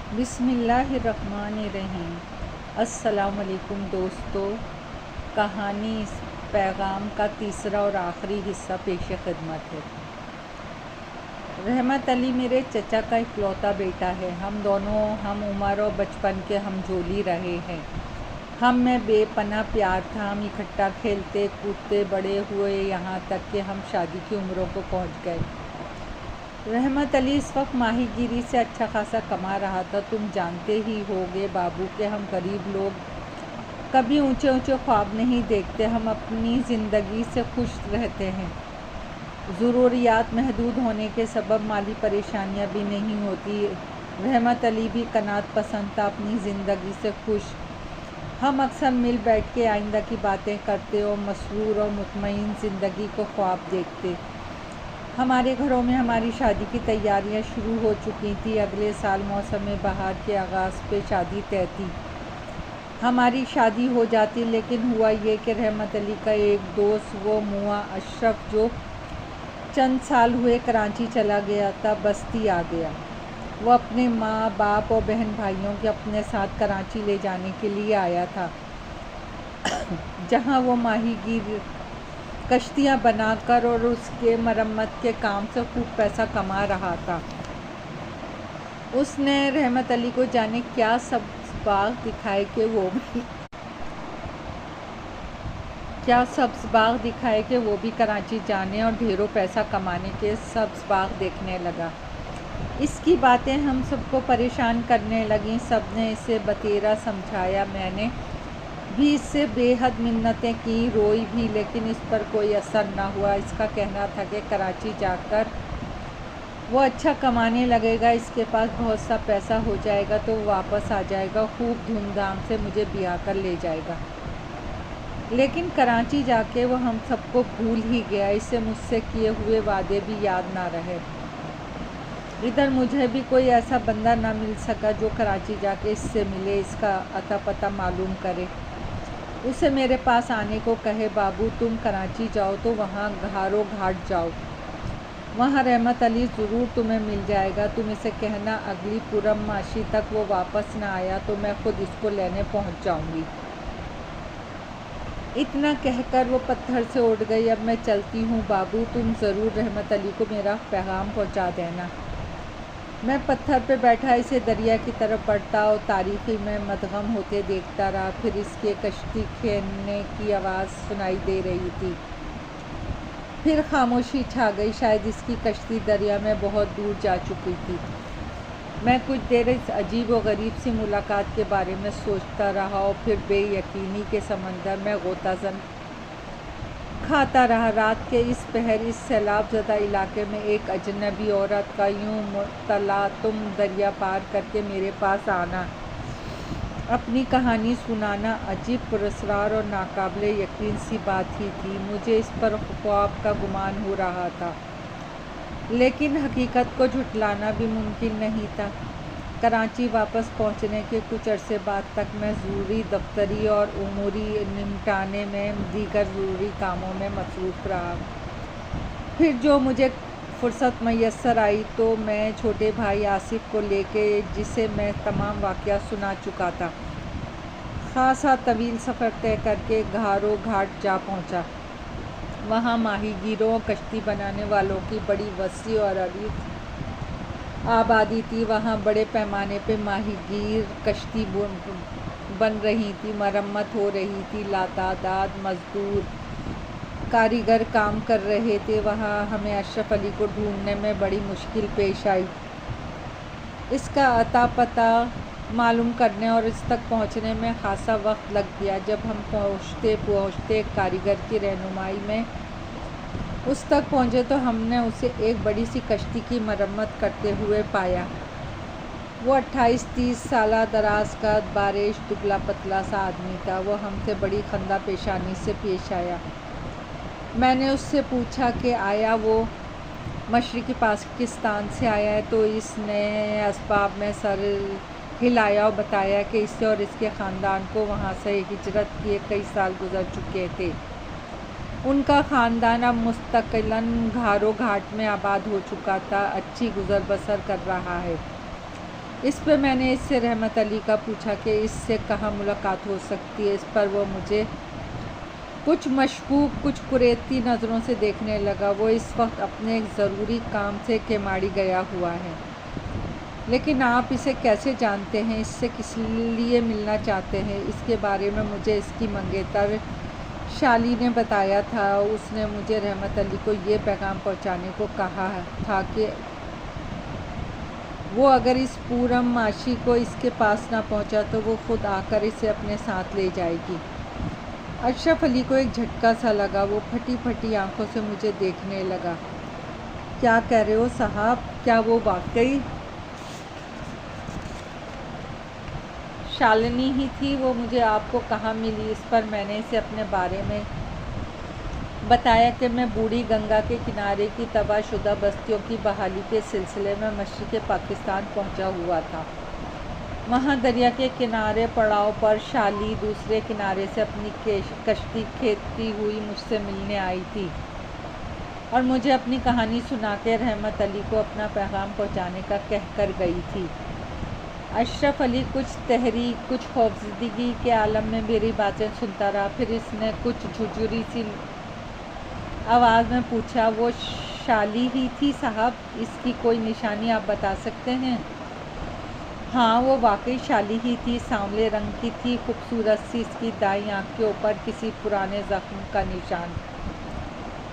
بسم اللہ الرحمن الرحیم۔ السلام علیکم دوستو، کہانی اس پیغام کا تیسرا اور آخری حصہ پیش خدمت ہے۔ رحمت علی میرے چچا کا اکلوتا بیٹا ہے۔ ہم دونوں ہم عمر اور بچپن کے ہم جولی رہے ہیں۔ ہم میں بے پناہ پیار تھا۔ ہم اکٹھا کھیلتے کودتے بڑے ہوئے، یہاں تک کہ ہم شادی کی عمروں کو پہنچ گئے۔ رحمت علی اس وقت ماہی گیری سے اچھا خاصا کما رہا تھا۔ تم جانتے ہی ہوگے بابو کہ ہم غریب لوگ کبھی اونچے اونچے خواب نہیں دیکھتے۔ ہم اپنی زندگی سے خوش رہتے ہیں۔ ضروریات محدود ہونے کے سبب مالی پریشانیاں بھی نہیں ہوتی۔ رحمت علی بھی قناعت پسند تھا، اپنی زندگی سے خوش۔ ہم اکثر مل بیٹھ کے آئندہ کی باتیں کرتے اور مسرور اور مطمئن زندگی کو خواب دیکھتے۔ ہمارے گھروں میں ہماری شادی کی تیاریاں شروع ہو چکی تھیں۔ اگلے سال موسم بہار کے آغاز پہ شادی طے تھی۔ ہماری شادی ہو جاتی، لیکن ہوا یہ کہ رحمت علی کا ایک دوست وہ مواں اشرف جو چند سال ہوئے کراچی چلا گیا تھا، بستی آ گیا۔ وہ اپنے ماں باپ اور بہن بھائیوں کے اپنے ساتھ کراچی لے جانے کے لیے آیا تھا، جہاں وہ ماہی گیر کشتیاں بنا کر اور اس کے مرمت کے کام سے خوب پیسہ کما رہا تھا۔ اس نے رحمت علی کو جانے کیا سبز باغ دکھائے کہ وہ بھی کراچی جانے اور ڈھیروں پیسہ کمانے کے سبز باغ دیکھنے لگا۔ اس کی باتیں ہم سب کو پریشان کرنے لگیں۔ سب نے اسے بتیرا سمجھایا۔ میں نے بھی اس سے بے حد منتیں کی، روئی بھی، لیکن اس پر کوئی اثر نہ ہوا۔ اس کا کہنا تھا کہ کراچی جا کر وہ اچھا کمانے لگے گا، اس کے پاس بہت سا پیسہ ہو جائے گا تو وہ واپس آ جائے گا، خوب دھوم دھام سے مجھے بیاہ کر لے جائے گا۔ لیکن کراچی جا کے وہ ہم سب کو بھول ہی گیا۔ اسے مجھ سے کیے ہوئے وعدے بھی یاد نہ رہے۔ ادھر مجھے بھی کوئی ایسا بندہ نہ مل سکا جو کراچی جا کے اس سے ملے، اس کا اتا پتہ معلوم کرے، اسے میرے پاس آنے کو کہے۔ بابو تم کراچی جاؤ تو وہاں گھارو گھاٹ جاؤ، وہاں رحمت علی ضرور تمہیں مل جائے گا۔ تم اسے کہنا اگلی پورماشی تک وہ واپس نہ آیا تو میں خود اس کو لینے پہنچ جاؤں گی۔ اتنا کہہ کر وہ پتھر سے اٹھ گئی۔ اب میں چلتی ہوں بابو، تم ضرور رحمت علی کو میرا پیغام پہنچا دینا۔ میں پتھر پہ بیٹھا اسے دریا کی طرف بڑھتا اور تاریکی میں مدغم ہوتے دیکھتا رہا۔ پھر اس کے کشتی کھیننے کی آواز سنائی دے رہی تھی۔ پھر خاموشی چھا گئی، شاید اس کی کشتی دریا میں بہت دور جا چکی تھی۔ میں کچھ دیر اس عجیب و غریب سی ملاقات کے بارے میں سوچتا رہا اور پھر بے یقینی کے سمندر میں غوطہ زن کھاتا رہا۔ رات کے اس پہر اس سیلاب زدہ علاقے میں ایک اجنبی عورت کا یوں تلاطم دریا پار کر کے میرے پاس آنا، اپنی کہانی سنانا عجیب پراسرار اور ناقابل یقین سی بات ہی تھی۔ مجھے اس پر خواب کا گمان ہو رہا تھا، لیکن حقیقت کو جھٹلانا بھی ممکن نہیں تھا۔ کراچی واپس پہنچنے کے کچھ عرصے بعد تک میں ضروری دفتری اور اموری نمٹانے میں دیگر ضروری کاموں میں مصروف رہا۔ پھر جو مجھے فرصت میسر آئی تو میں چھوٹے بھائی آصف کو لے کے، جسے میں تمام واقعات سنا چکا تھا، خاصا طویل سفر طے کر کے گھارو گھاٹ جا پہنچا۔ وہاں ماہی گیروں اور کشتی بنانے والوں کی بڑی وسیع اور عریض آبادی تھی۔ وہاں بڑے پیمانے پہ ماہی گیر کشتی بن رہی تھی، مرمت ہو رہی تھی، لاتعداد مزدور کاریگر کام کر رہے تھے۔ وہاں ہمیں اشرف علی کو ڈھونڈنے میں بڑی مشکل پیش آئی۔ اس کا اتا پتہ معلوم کرنے اور اس تک پہنچنے میں خاصا وقت لگ گیا۔ جب ہم پہنچتے کاریگر کی رہنمائی میں اس تک پہنچے تو ہم نے اسے ایک بڑی سی کشتی کی مرمت کرتے ہوئے پایا۔ وہ 28-30 سالہ، دراز قد، باریش، دبلا پتلا سا آدمی تھا۔ وہ ہم سے بڑی خندہ پیشانی سے پیش آیا۔ میں نے اس سے پوچھا کہ آیا وہ مشرقی پاکستان سے آیا ہے تو اس نے اسباب میں سر ہلایا اور بتایا کہ اس سے اور اس کے خاندان کو وہاں سے ہجرت کیے کئی سال گزر چکے تھے۔ ان کا خاندان اب مستقلاً گھارو گھاٹ میں آباد ہو چکا تھا، اچھی گزر بسر کر رہا ہے۔ اس پہ میں نے اس سے رحمت علی کا پوچھا کہ اس سے کہاں ملاقات ہو سکتی ہے۔ اس پر وہ مجھے کچھ مشکوک، کچھ کریتی نظروں سے دیکھنے لگا۔ وہ اس وقت اپنے ایک ضروری کام سے کیماڑی گیا ہوا ہے۔ لیکن آپ اسے کیسے جانتے ہیں؟ اس سے کس لیے ملنا چاہتے ہیں؟ اس کے بارے میں مجھے اس کی منگیتر شالی نے بتایا تھا۔ اس نے مجھے رحمت علی کو یہ پیغام پہنچانے کو کہا تھا کہ وہ اگر اس پورم ماشی کو اس کے پاس نہ پہنچا تو وہ خود آ کر اسے اپنے ساتھ لے جائے گی۔ اشرف علی کو ایک جھٹکا سا لگا۔ وہ پھٹی پھٹی آنکھوں سے مجھے دیکھنے لگا۔ کیا کہہ رہے ہو صاحب؟ کیا وہ واقعی شالنی ہی تھی؟ وہ مجھے آپ کو کہاں ملی؟ اس پر میں نے اسے اپنے بارے میں بتایا کہ میں بوڑھی گنگا کے کنارے کی تباہ شدہ بستیوں کی بحالی کے سلسلے میں مشرق پاکستان پہنچا ہوا تھا۔ وہاں دریا کے کنارے پڑاؤ پر شالی دوسرے کنارے سے اپنی کشتی کھینچتی ہوئی مجھ سے ملنے آئی تھی اور مجھے اپنی کہانی سنا کے رحمت علی کو اپنا پیغام پہنچانے کا کہہ کر گئی تھی۔ اشرف علی کچھ تحریک، کچھ خوفزدگی کے عالم میں میری باتیں سنتا رہا۔ پھر اس نے کچھ جھجھری سی آواز میں پوچھا، وہ شالی ہی تھی صاحب؟ اس کی کوئی نشانی آپ بتا سکتے ہیں؟ ہاں، وہ واقعی شالی ہی تھی۔ سانولے رنگ کی تھی، خوبصورت سی۔ اس کی دائیں آنکھ کے اوپر کسی پرانے زخم کا نشان۔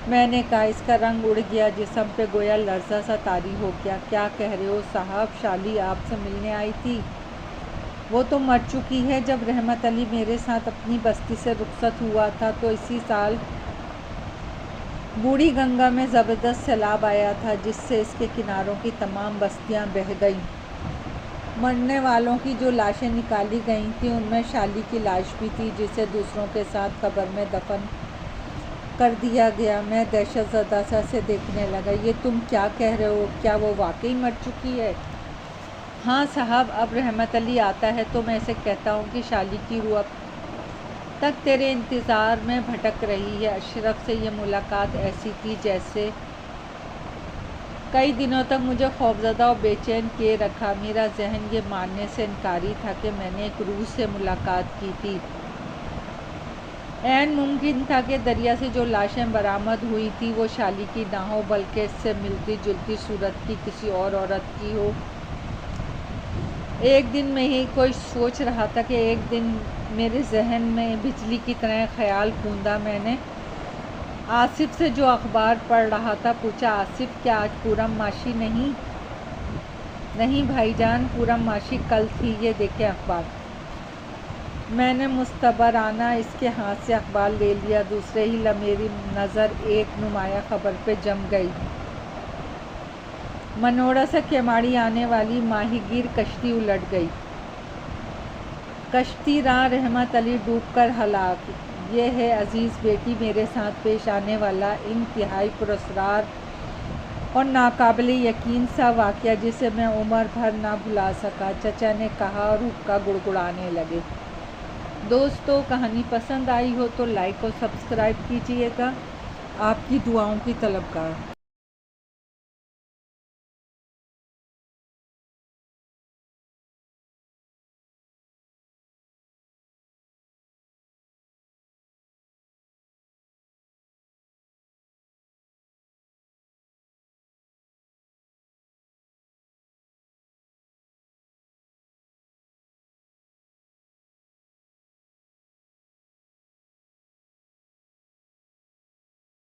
میں نے کہا، اس کا رنگ اڑ گیا، جسم پہ گویا لرزہ سا طاری ہو گیا۔ کیا کہہ رہے ہو صاحب؟ شالی آپ سے ملنے آئی تھی؟ وہ تو مر چکی ہے۔ جب رحمت علی میرے ساتھ اپنی بستی سے رخصت ہوا تھا تو اسی سال بوڑھی گنگا میں زبردست سیلاب آیا تھا، جس سے اس کے کناروں کی تمام بستیاں بہہ گئیں۔ مرنے والوں کی جو لاشیں نکالی گئی تھیں ان میں شالی کی لاش بھی تھی، جسے دوسروں کے ساتھ قبر میں دفن کر دیا گیا۔ میں دہشت زدہ سا اسے دیکھنے لگا۔ یہ تم کیا کہہ رہے ہو؟ کیا وہ واقعی مر چکی ہے؟ ہاں صاحب، اب رحمت علی آتا ہے تو میں اسے کہتا ہوں کہ شالی کی روح اب تک تیرے انتظار میں بھٹک رہی ہے۔ اشرف سے یہ ملاقات ایسی تھی جیسے کئی دنوں تک مجھے خوفزدہ اور بے چین کیے رکھا۔ میرا ذہن یہ ماننے سے انکاری تھا کہ میں نے ایک روح سے ملاقات کی تھی۔ عین ممکن تھا کہ دریا سے جو لاشیں برآمد ہوئی تھیں وہ شالی کی نہ ہو، بلکہ اس سے ملتی جلتی صورت کی کسی اور عورت کی ہو۔ ایک دن میں ہی کوئی سوچ رہا تھا کہ ایک دن میرے ذہن میں بجلی کی طرح خیال پھوندا۔ میں نے آصف سے جو اخبار پڑھ رہا تھا پوچھا، آصف کیا آج پورم ماشی نہیں؟ نہیں بھائی جان، پورم ماشی کل تھی، یہ دیکھیں اخبار۔ میں نے مستبرانہ اس کے ہاتھ سے اخبار لے لیا۔ دوسرے ہی لمحے میری نظر ایک نمایاں خبر پہ جم گئی۔ منوڑا سے کیماڑی آنے والی ماہی گیر کشتی الٹ گئی۔ کشتی راں رحمت علی ڈوب کر ہلاک۔ یہ ہے عزیز بیٹی میرے ساتھ پیش آنے والا انتہائی پراسرار اور ناقابل یقین سا واقعہ، جسے میں عمر بھر نہ بھلا سکا، چچا نے کہا اور حقہ گڑگڑانے لگے۔ دوستو، کہانی پسند آئی ہو تو لائک اور سبسکرائب کیجیے گا۔ آپ کی دعاؤں کی طلبگار۔